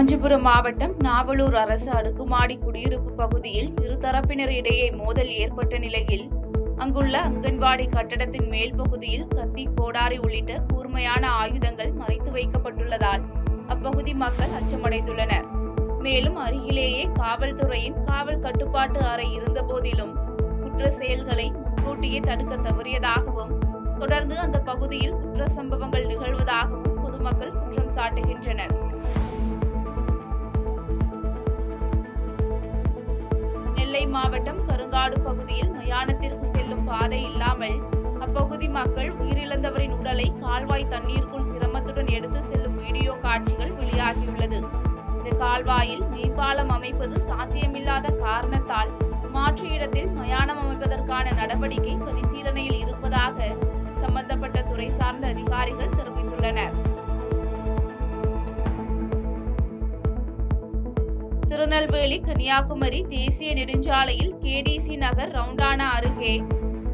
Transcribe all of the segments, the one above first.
காஞ்சிபுரம் மாவட்டம் நாவலூர் அரசு அடுக்குமாடி குடியிருப்பு பகுதியில் இருதரப்பினரிடையே மோதல் ஏற்பட்ட நிலையில் அங்குள்ள அங்கன்வாடி கட்டடத்தின் மேல் பகுதியில் கத்தி, கோடாரி உள்ளிட்ட கூர்மையான ஆயுதங்கள் மறைத்து வைக்கப்பட்டுள்ளதால் அப்பகுதி மக்கள் அச்சமடைந்துள்ளனர். மேலும் அருகிலேயே காவல்துறையின் காவல் கட்டுப்பாட்டு அறை இருந்த போதிலும் குற்ற செயல்களை முன்கூட்டியே தடுக்க தவறியதாகவும் தொடர்ந்து அந்த பகுதியில் குற்ற சம்பவங்கள் நிகழ்வதாகவும் பொதுமக்கள் குற்றம் சாட்டுகின்றனர். நெல்லை மாவட்டம் கருங்காடு பகுதியில் மயானத்திற்கு செல்லும் பாதை இல்லாமல் அப்பகுதி மக்கள் உயிரிழந்தவரின் உடலை கால்வாய் தண்ணீருக்குள் சிரமத்துடன் எடுத்து செல்லும் வீடியோ காட்சிகள் வெளியாகியுள்ளது. இந்த கால்வாயில் மேம்பாலம் அமைப்பது சாத்தியமில்லாத காரணத்தால் மாற்று இடத்தில் மயானம் அமைப்பதற்கான நடவடிக்கை பரிசீலனையில் இருப்பதாக சம்பந்தப்பட்ட துறை சார்ந்த அதிகாரிகள் தெரிவித்துள்ளனர். திருநெல்வேலி கன்னியாகுமரி தேசிய நெடுஞ்சாலையில் கேடிசி நகர் ரவுண்டானா அருகே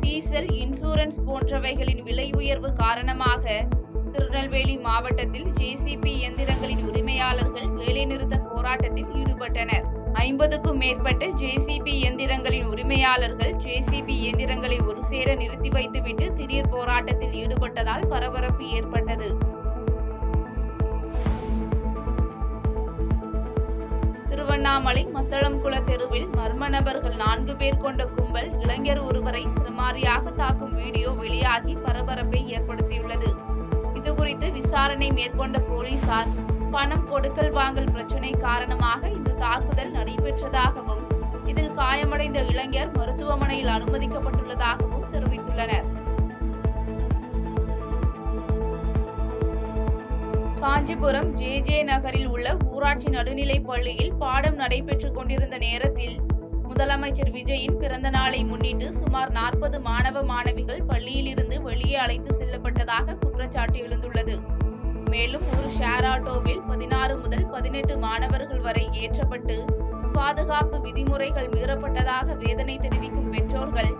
டீசல், இன்சூரன்ஸ் போன்றவைகளின் விலை உயர்வு காரணமாக திருநெல்வேலி மாவட்டத்தில் ஜேசிபி இயந்திரங்களின் உரிமையாளர்கள் வேலைநிறுத்த போராட்டத்தில் ஈடுபட்டனர். 50க்கும் மேற்பட்ட ஜேசிபி இயந்திரங்களின் உரிமையாளர்கள் ஜேசிபி இயந்திரங்களை ஒரு சேர நிறுத்தி வைத்துவிட்டு திடீர் போராட்டத்தில் ஈடுபட்டதால் பரபரப்பு ஏற்பட்டது. திருவண்ணாமலை மத்தளம்குள தெருவில் மர்ம நபர்கள் 4 பேர் கொண்ட கும்பல் இளைஞர் ஒருவரை சிரமாரியாக தாக்கும் வீடியோ வெளியாகி பரபரப்பை ஏற்படுத்தியுள்ளது. இதுகுறித்து விசாரணை மேற்கொண்ட போலீசார் பணம் கொடுக்கல் வாங்கல் பிரச்சினை காரணமாக இந்த தாக்குதல் நடைபெற்றதாகவும் இதில் காயமடைந்த இளைஞர் மருத்துவமனையில் அனுமதிக்கப்பட்டுள்ளதாகவும் தெரிவித்துள்ளனர். காஞ்சிபுரம் ஜே நகரில் உள்ள ஊராட்சி நடுநிலைப் பள்ளியில் பாடம் நடைபெற்றுக் கொண்டிருந்த நேரத்தில் முதலமைச்சர் விஜயின் பிறந்த நாளை முன்னிட்டு சுமார் 40 மாணவ மாணவிகள் பள்ளியில் இருந்து வெளியே அழைத்து செல்லப்பட்டதாக குற்றச்சாட்டு எழுந்துள்ளது. மேலும் ஒரு ஷேர் ஆட்டோவில் 16 முதல் 18 மாணவர்கள் வரை ஏற்றப்பட்டு பாதுகாப்பு விதிமுறைகள் மீறப்பட்டதாக வேதனை தெரிவிக்கும் பெற்றோர்கள்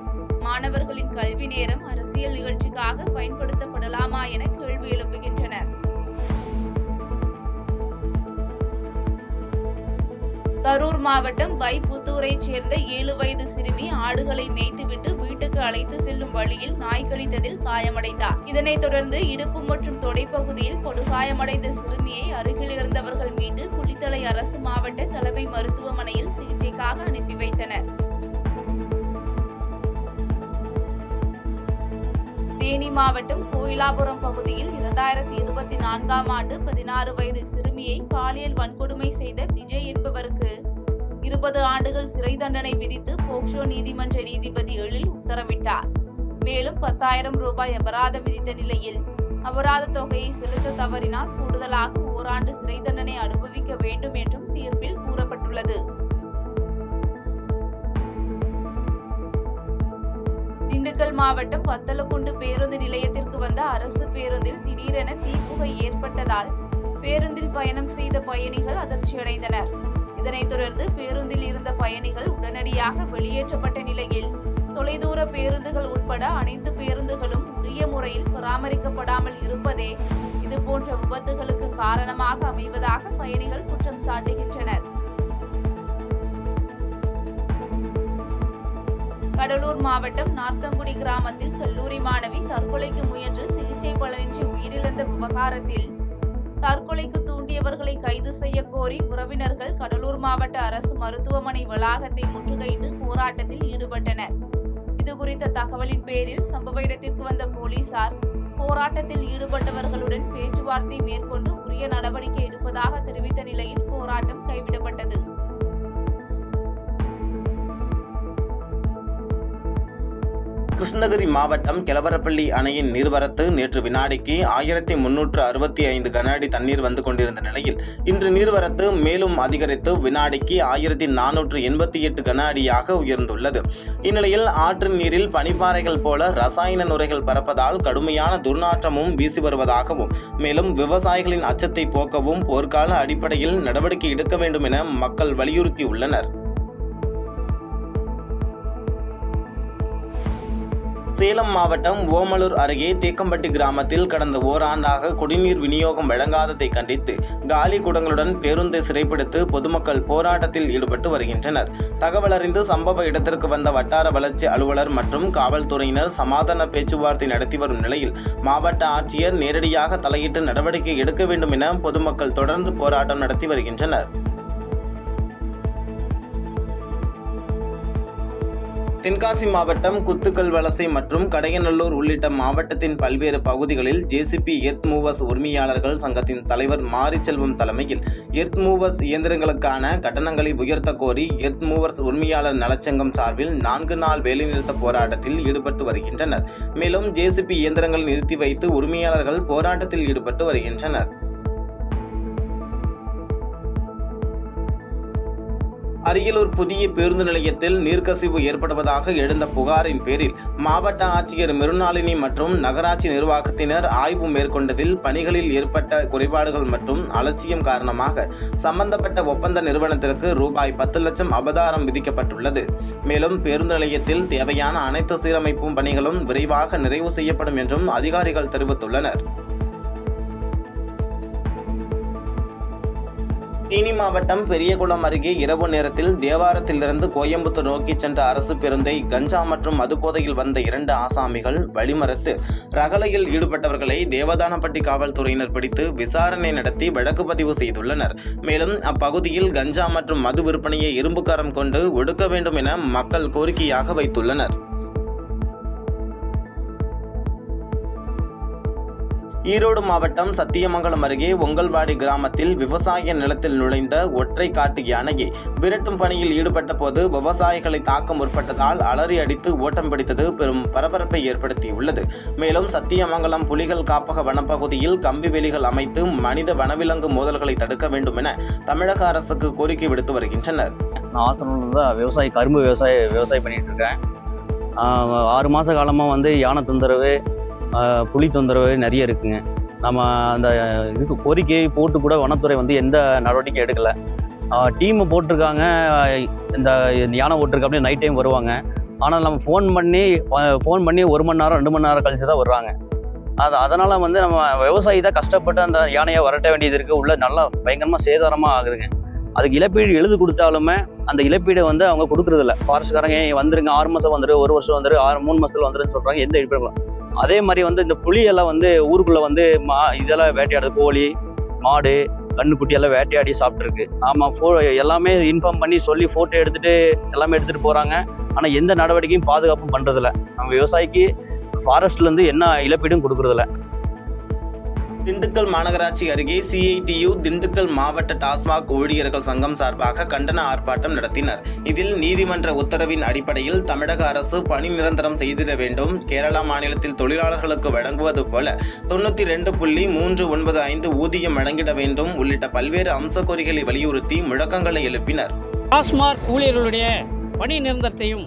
மாணவர்களின் கல்வி நேரம் அரசியல் நிகழ்ச்சிக்காக பயன்படுத்தப்படலாமா என கேள்வி எழுப்புகின்றனர். கரூர் மாவட்டம் வைப்புத்தூரைச் சேர்ந்த 7 வயது சிறுமி ஆடுகளை மேய்த்துவிட்டு வீட்டுக்கு அழைத்து செல்லும் வழியில் நாய் கடித்ததில் காயமடைந்தார். இதனைத் தொடர்ந்து இடுப்பு மற்றும் தொடைப்பகுதியில் படுகாயமடைந்த சிறுமியை அருகில் இருந்தவர்கள் மீட்டு குளித்தலை அரசு மாவட்ட தலைமை மருத்துவமனையில் சிகிச்சைக்காக அனுப்பி வைத்தனர். தேனி மாவட்டம் கோயிலாபுரம் பகுதியில் 2024ஆம் ஆண்டு 16 வயது சிறுமியை பாலியல் வன்கொடுமை செய்த விஜய் என்பவருக்கு 20 ஆண்டுகள் சிறை தண்டனை விதித்து போக்சோ நீதிமன்ற நீதிபதி எழில் உத்தரவிட்டார். மேலும் 10,000 ரூபாய் அபராதம் விதித்த நிலையில் அபராத தொகையை செலுத்த தவறினால் கூடுதலாக ஓராண்டு சிறை தண்டனை அனுபவிக்க வேண்டும் என்றும் தீர்ப்பில் கூறப்பட்டுள்ளது. திண்டுக்கல் மாவட்டம் வத்தலக்குண்டு பேருந்து நிலையத்திற்கு வந்த அரசு பேருந்தில் திடீரென தீப்புகை ஏற்பட்டதால் பேருந்தில் பயணம் செய்த பயணிகள் அதிர்ச்சியடைந்தனர். இதனைத் தொடர்ந்து பேருந்தில் இருந்த பயணிகள் உடனடியாக வெளியேற்றப்பட்ட நிலையில் தொலைதூர பேருந்துகள் உட்பட அனைத்து பேருந்துகளும் உரிய முறையில் பராமரிக்கப்படாமல் இருப்பதே இதுபோன்ற விபத்துகளுக்கு காரணமாக அமைவதாக பயணிகள் குற்றம் சாட்டுகின்றனர். கடலூர் மாவட்டம் நார்த்தங்குடி கிராமத்தில் கல்லூரி மாணவி தற்கொலைக்கு முயன்று சிகிச்சை பலனின்றி உயிரிழந்த விவகாரத்தில் தற்கொலைக்கு தூண்டியவர்களை கைது செய்ய கோரி உறவினர்கள் கடலூர் மாவட்ட அரசு மருத்துவமனை வளாகத்தை முற்றுகையிட்டு போராட்டத்தில் ஈடுபட்டனர். இதுகுறித்த தகவலின் பேரில் சம்பவ இடத்திற்கு வந்த போலீசார் போராட்டத்தில் ஈடுபட்டவர்களுடன் பேச்சுவார்த்தை மேற்கொண்டு உரிய நடவடிக்கை எடுப்பதாக தெரிவித்த நிலையில் போராட்டம் கைவிடப்பட்டது. கிருஷ்ணகிரி மாவட்டம் கெலவரப்பள்ளி அணையின் நீர்வரத்து நேற்று வினாடிக்கு 1365 கன அடி தண்ணீர் வந்து கொண்டிருந்த நிலையில் இன்று நீர்வரத்து மேலும் அதிகரித்து வினாடிக்கு 1488 கன அடியாக உயர்ந்துள்ளது. இந்நிலையில் ஆற்றின் நீரில் பனிப்பாறைகள் போல ரசாயன நுரைகள் பறப்பதால் கடுமையான துர்நாற்றமும் வீசி வருவதாகவும் மேலும் விவசாயிகளின் அச்சத்தை போக்கவும் போர்க்கால அடிப்படையில் நடவடிக்கை எடுக்க வேண்டும் என மக்கள் வலியுறுத்தியுள்ளனர். சேலம் மாவட்டம் ஓமலூர் அருகே தேக்கம்பட்டி கிராமத்தில் கடந்த ஓராண்டாக குடிநீர் விநியோகம் வழங்காததை கண்டித்து காலி குடங்களுடன் பேருந்தை சிறைப்பிடித்து பொதுமக்கள் போராட்டத்தில் ஈடுபட்டு வருகின்றனர். தகவல் அறிந்து சம்பவ இடத்திற்கு வந்த வட்டார வளர்ச்சி அலுவலர் மற்றும் காவல்துறையினர் சமாதான பேச்சுவார்த்தை நடத்தி வரும் நிலையில் மாவட்ட ஆட்சியர் நேரடியாக தலையிட்டு நடவடிக்கை எடுக்க வேண்டும் என பொதுமக்கள் தொடர்ந்து போராட்டம் நடத்தி வருகின்றனர். தென்காசி மாவட்டம் குத்துக்கல் வலசை மற்றும் கடையநல்லூர் உள்ளிட்ட மாவட்டத்தின் பல்வேறு பகுதிகளில் ஜேசிபி எர்த் மூவர்ஸ் உரிமையாளர்கள் சங்கத்தின் தலைவர் மாரிச்செல்வம் தலைமையில் எர்த் மூவர்ஸ் இயந்திரங்களுக்கான கட்டணங்களை உயர்த்த கோரி எர்த் மூவர்ஸ் உரிமையாளர் நலச்சங்கம் சார்பில் 4 நாள் வேலைநிறுத்த போராட்டத்தில் ஈடுபட்டு வருகின்றனர். மேலும் ஜேசிபி இயந்திரங்கள் நிறுத்தி வைத்து உரிமையாளர்கள் போராட்டத்தில் ஈடுபட்டு வருகின்றனர். அரியலூர் புதிய பேருந்து நிலையத்தில் நீர்க்கசிவு ஏற்படுவதாக எழுந்த புகாரின் பேரில் மாவட்ட ஆட்சியர் மிருணாளினி மற்றும் நகராட்சி நிர்வாகத்தினர் ஆய்வு மேற்கொண்டதில் பணிகளில் ஏற்பட்ட குறைபாடுகள் மற்றும் அலட்சியம் காரணமாக சம்பந்தப்பட்ட ஒப்பந்த நிறுவனத்திற்கு ரூபாய் 10 லட்சம் அபராதம் விதிக்கப்பட்டுள்ளது. மேலும் பேருந்து நிலையத்தில் தேவையான அனைத்து சீரமைப்பு பணிகளும் விரைவாக நிறைவு செய்யப்படும் என்றும் அதிகாரிகள் தெரிவித்துள்ளனர். தேனி மாவட்டம் பெரியகுளம் அருகே இரவு நேரத்தில் தேவாரத்திலிருந்து கோயம்புத்தூர் நோக்கி சென்ற அரசு பேருந்தை கஞ்சா மற்றும் மதுபோதையில் வந்த 2 ஆசாமிகள் வழிமறித்து ரகளையில் ஈடுபட்டவர்களை தேவதானப்பட்டி காவல்துறையினர் பிடித்து விசாரணை நடத்தி வழக்கு பதிவு செய்துள்ளனர். மேலும் அப்பகுதியில் கஞ்சா மற்றும் மது விற்பனையை இரும்புக்கரம் கொண்டு ஒடுக்க வேண்டும் என மக்கள் கோரிக்கையாக வைத்துள்ளனர். ஈரோடு மாவட்டம் சத்தியமங்கலம் அருகே ஒங்கல்வாடி கிராமத்தில் விவசாய நிலத்தில் நுழைந்த ஒற்றை காட்டு யானையை விரட்டும் பணியில் ஈடுபட்ட போது விவசாயிகளை தாக்க முற்பட்டதால் அலறி அடித்து ஓட்டம் பிடித்தது பெரும் பரபரப்பை ஏற்படுத்தியுள்ளது. மேலும் சத்தியமங்கலம் புலிகள் காப்பக வனப்பகுதியில் கம்பி வேலிகள் அமைத்து மனித வனவிலங்கு மோதல்களை தடுக்க வேண்டும் என தமிழக அரசுக்கு கோரிக்கை விடுத்து வருகின்றனர். நான் ஆசனூரில் கரும்பு விவசாயம் பண்ணிட்டு இருக்கேன். 6 மாத காலமாக யானை தொந்தரவு, புலி தொந்தரவு நிறைய இருக்குங்க. நம்ம அந்த இதுக்கு கோரிக்கையை போட்டு கூட வனத்துறை எந்த நடவடிக்கையும் எடுக்கலை. டீமை போட்டிருக்காங்க, இந்த யானை ஓட்டிருக்க அப்படியே நைட் டைம் வருவாங்க. ஆனால் நம்ம ஃபோன் பண்ணி 1 மணி நேரம் 2 மணி நேரம் கழிச்சு தான் வருவாங்க. அதனால் நம்ம விவசாயி தான் கஷ்டப்பட்டு அந்த யானையை வரட்ட வேண்டியது இருக்குது. உள்ள நல்லா பயங்கரமாக சேதாரமாக ஆகுதுங்க. அதுக்கு இழப்பீடு எழுதி கொடுத்தாலுமே அந்த இழப்பீடு அவங்க கொடுக்குறதில்ல. ஃபாரஸ்ட்காரங்க வந்துருங்க, 6 மாதம் வந்துரு, 1 வருஷம் வந்துரு, 3 மாதத்தில் வந்துருன்னு சொல்கிறாங்க. எந்த இழப்பீடு. அதே மாதிரி இந்த புலியெல்லாம் ஊருக்குள்ளே இதெல்லாம் வேட்டையாடுது. கோழி, மாடு, கண்ணுக்குட்டியெல்லாம் வேட்டையாடி சாப்பிட்ருக்கு. ஆமாம், எல்லாமே இன்ஃபார்ம் பண்ணி சொல்லி ஃபோட்டோ எடுத்துகிட்டு எல்லாமே எடுத்துகிட்டு போகிறாங்க. ஆனால் எந்த நடவடிக்கையும் பாதுகாப்பும் பண்ணுறதில்ல. நம்ம விவசாயிக்கு ஃபாரஸ்ட்லேருந்து என்ன இழப்பீடும் கொடுக்குறதில்ல. திண்டுக்கல் மாநகராட்சி அருகே CITU திண்டுக்கல் மாவட்ட டாஸ்மாக் ஊழியர்கள் சங்கம் சார்பாக கண்டன ஆர்ப்பாட்டம் நடத்தினர். இதில் நீதிமன்ற உத்தரவின் அடிப்படையில் தமிழக அரசு பணி நிரந்தரம் செய்திட வேண்டும், கேரளா மாநிலத்தில் தொழிலாளர்களுக்கு வழங்குவது போல 92.395 ஊதியம் வழங்கிட வேண்டும் உள்ளிட்ட பல்வேறு அம்ச கோரிக்கைகளை வலியுறுத்தி முழக்கங்களை எழுப்பினர். டாஸ்மாக் ஊழியர்களுடைய பணி நிரந்தரத்தையும்,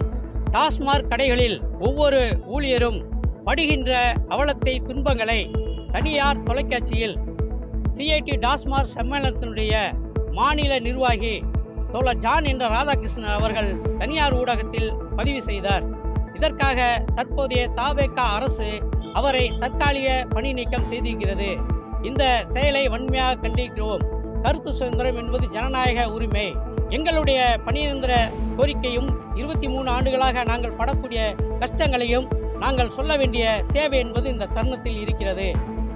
டாஸ்மாக் கடைகளில் ஒவ்வொரு ஊழியரும் படுகின்ற அவலத்தை, துன்பங்களை தனியார் தொலைக்காட்சியில் CITU டாஸ்மாக் சம்மேளனத்தினுடைய மாநில நிர்வாகி தோழர் ஜான் என்ற ராதாகிருஷ்ணன் அவர்கள் தனியார் ஊடகத்தில் பதிவு செய்தார். இதற்காக தற்போதைய தவேக அரசு அவரை தற்காலிக பணி நீக்கம் செய்திருக்கிறது. இந்த செயலை வன்மையாக கண்டிக்கிறோம். கருத்து சுதந்திரம் என்பது ஜனநாயக உரிமை. எங்களுடைய பணி நிரந்தர கோரிக்கையும் 23 ஆண்டுகளாக நாங்கள் படக்கூடிய கஷ்டங்களையும் நாங்கள் சொல்ல வேண்டிய தேவை என்பது இந்த தருணத்தில் இருக்கிறது.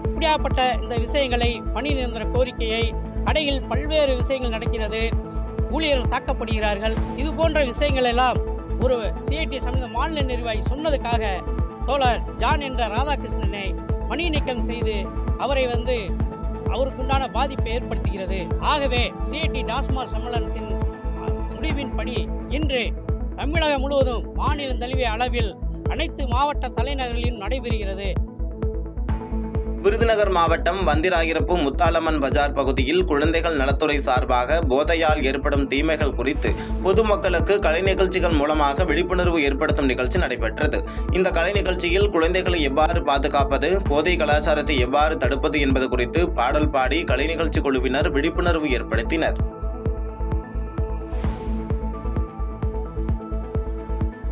இப்படியாப்பட்ட இந்த விஷயங்களை, பணி நிரந்தர கோரிக்கையை, கடையில் பல்வேறு விஷயங்கள் நடக்கிறது, ஊழியர்கள் தாக்கப்படுகிறார்கள். இது போன்ற விஷயங்கள் எல்லாம் ஒரு CITU சம்பந்த மாநில நிர்வாகி சொன்னதுக்காக தோழர் ஜான் என்ற ராதாகிருஷ்ணனை பணி நீக்கம் செய்து அவரை அவருக்குண்டான பாதிப்பை ஏற்படுத்துகிறது. ஆகவே CITU டாஸ்மாக் சம்மேளனத்தின் முடிவின்படி இன்று தமிழகம் முழுவதும் மாநிலம் தழுவிய அளவில் அனைத்து மாவட்ட தலைநகர்களிலும் நடைபெறுகிறது. விருதுநகர் மாவட்டம் வந்திராயிரப்பு முத்தாலம்மன் பஜார் பகுதியில் குழந்தைகள் நலத்துறை சார்பாக போதையால் ஏற்படும் தீமைகள் குறித்து பொதுமக்களுக்கு கலை நிகழ்ச்சிகள் மூலமாக விழிப்புணர்வு ஏற்படுத்தும் நிகழ்ச்சி நடைபெற்றது. இந்த கலை நிகழ்ச்சியில் குழந்தைகளை எவ்வாறு பாதுகாப்பது, போதை கலாச்சாரத்தை எவ்வாறு தடுப்பது என்பது குறித்து பாடல் பாடி கலை நிகழ்ச்சி குழுவினர் விழிப்புணர்வு ஏற்படுத்தினர்.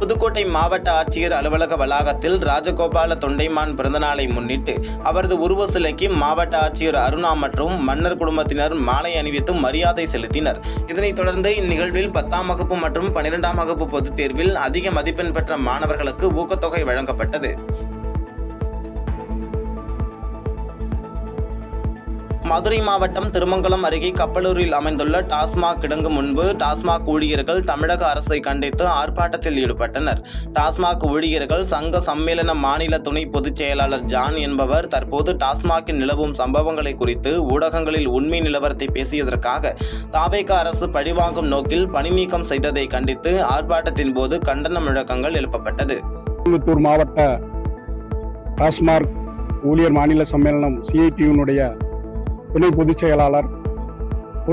புதுக்கோட்டை மாவட்ட ஆட்சியர் அலுவலக வளாகத்தில் ராஜகோபால தொண்டைமான் பிறந்தநாளை முன்னிட்டு அவரது உருவ சிலைக்கு மாவட்ட ஆட்சியர் அருணா மற்றும் மன்னர் குடும்பத்தினர் மாலை அணிவித்து மரியாதை செலுத்தினர். இதனைத் தொடர்ந்து இந்நிகழ்வில் 10ஆம் வகுப்பு மற்றும் 12ஆம் வகுப்பு பொதுத் தேர்வில் அதிக மதிப்பெண் பெற்ற மாணவர்களுக்கு ஊக்கத்தொகை வழங்கப்பட்டது. மதுரை மாவட்டம் திருமங்கலம் அருகே கப்பலூரில் அமைந்துள்ள டாஸ்மாக் கிடங்கு முன்பு டாஸ்மாக் ஊழியர்கள் தமிழக அரசை கண்டித்து ஆர்ப்பாட்டத்தில் ஈடுபட்டனர். டாஸ்மாக் ஊழியர்கள் சங்க சம்மேளன மாநில துணை பொதுச் செயலாளர் ஜான் என்பவர் தற்போது டாஸ்மாகில் நிலவும் சம்பவங்களை குறித்து ஊடகங்களில் உண்மை நிலவரத்தை பேசியதற்காக தாவேக அரசு பழிவாங்கும் நோக்கில் பணி நீக்கம் செய்ததை கண்டித்து ஆர்ப்பாட்டத்தின் போது கண்டன முழக்கங்கள் எழுப்பப்பட்டது. கோயம்புத்தூர் மாவட்ட டாஸ்மாக் ஊழியர் மாநில சம்மேளனம் சிஐடியுனுடைய துணை பொதுச்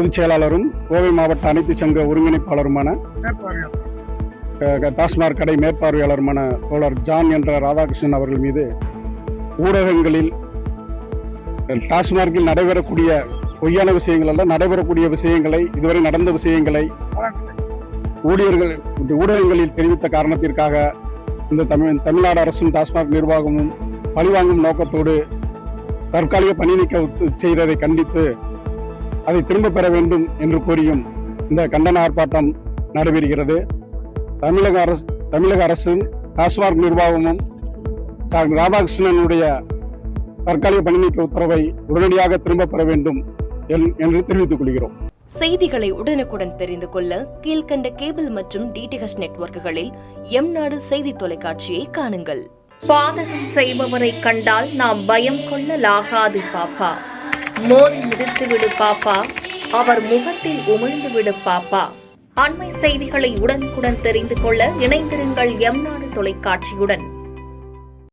செயலாளரும் கோவை மாவட்ட அனைத்து சங்க ஒருங்கிணைப்பாளருமான டாஸ்மாக் கடை மேற்பார்வையாளருமான தோழர் ஜான் என்ற ராதாகிருஷ்ணன் அவர்கள் மீது ஊடகங்களில் டாஸ்மாகில் நடைபெறக்கூடிய பொய்யான விஷயங்கள் அல்ல, நடைபெறக்கூடிய விஷயங்களை, இதுவரை நடந்த விஷயங்களை ஊடகங்களில் தெரிவித்த காரணத்திற்காக இந்த தமிழ்நாடு அரசும் டாஸ்மாக் நிர்வாகமும் பழிவாங்கும் நோக்கத்தோடு தற்காலிக பணி நீக்க செய்ததை கண்டித்து அதை திரும்ப பெற வேண்டும் என்று கோரியும் இந்த கண்டன ஆர்ப்பாட்டம் நடைபெறுகிறது. தமிழக அரசும் டாஸ்மாக் நிர்வாகமும் ராதாகிருஷ்ணனுடைய தற்காலிக பணி நீக்க உத்தரவை உடனடியாக திரும்ப பெற வேண்டும் என்று தெரிவித்துக் கொள்கிறோம். செய்திகளை உடனுக்குடன் தெரிந்து கொள்ள கீழ்கண்ட கேபிள் மற்றும் டிடிஎச் நெட்வொர்க்குகளில் எம்நாடு செய்தி தொலைக்காட்சியை காணுங்கள். பாதகம் செய்பவரை கண்டால் நாம் பயம் கொள்ளலாகாது பாப்பா. மோதி மிதித்துவிடு பாப்பா, அவர் முகத்தில் உமிழ்ந்துவிடு பாப்பா. அண்மை செய்திகளை உடனுக்குடன் தெரிந்து கொள்ள இணைந்திருங்கள் எம்நாடு தொலைக்காட்சியுடன்.